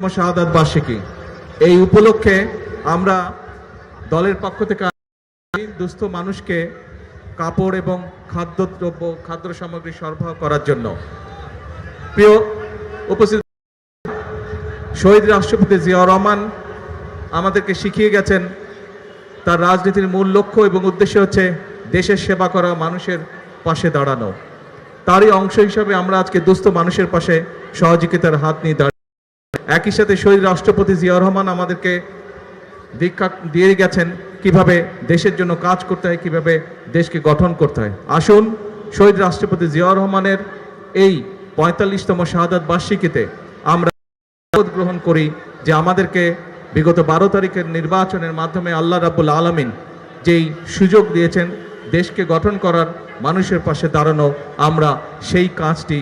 শাহাদাত বার্ষিকী এই উপলক্ষে আমরা দলের পক্ষ থেকে দুস্থ মানুষকে কাপড় এবং খাদ্যদ্রব্য খাদ্য সামগ্রী সরবরাহ করার জন্য প্রিয় উপস্থিত শহীদ রাষ্ট্রপতি জিয়াউর রহমান আমাদেরকে শিখিয়ে গেছেন তার রাজনীতির মূল লক্ষ্য এবং উদ্দেশ্য হচ্ছে দেশের সেবা করা, মানুষের পাশে দাঁড়ানো। তারই অংশ হিসাবে আমরা আজকে দুস্থ মানুষের পাশে সহযোগিতার হাত নিয়ে দাঁড়িয়ে। একই সাথে শহীদ রাষ্ট্রপতি জিয়াউর রহমান আমাদেরকে দীক্ষা দিয়ে গেছেন কিভাবে দেশের জন্য কাজ করতে হয়, কিভাবে দেশকে গঠন করতে হয়। আসুন শহীদ রাষ্ট্রপতি জিয়াউর রহমানের এই ৪৫তম শাহাদাত বার্ষিকীতে আমরা শপথ গ্রহণ করি যে আমাদেরকে বিগত ১২ তারিখের নির্বাচনের মাধ্যমে আল্লাহ রাব্বুল আলামিন যেই সুযোগ দিয়েছেন দেশকে গঠন করার, মানুষের পাশে দাঁড়ানো, আমরা সেই কাজটি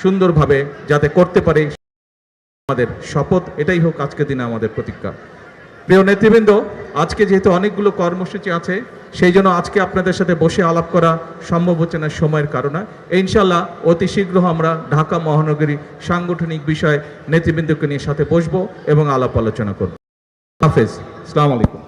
সুন্দরভাবে যাতে করতে পারি আমাদের শপথ, এটাই হোক আজকের দিনে আমাদের প্রতিজ্ঞা। প্রিয় নেতৃবৃন্দ, আজকে যেহেতু অনেকগুলো কর্মসূচি আছে সেই জন্য আজকে আপনাদের সাথে বসে আলাপ করা সম্ভব হচ্ছে না সময়ের কারণে। ইনশাল্লাহ অতি শীঘ্র আমরা ঢাকা মহানগরী সাংগঠনিক বিষয়ে নেতৃবৃন্দকে নিয়ে সাথে বসবো এবং আলাপ আলোচনা করব। হাফেজ, আসসালামু আলাইকুম।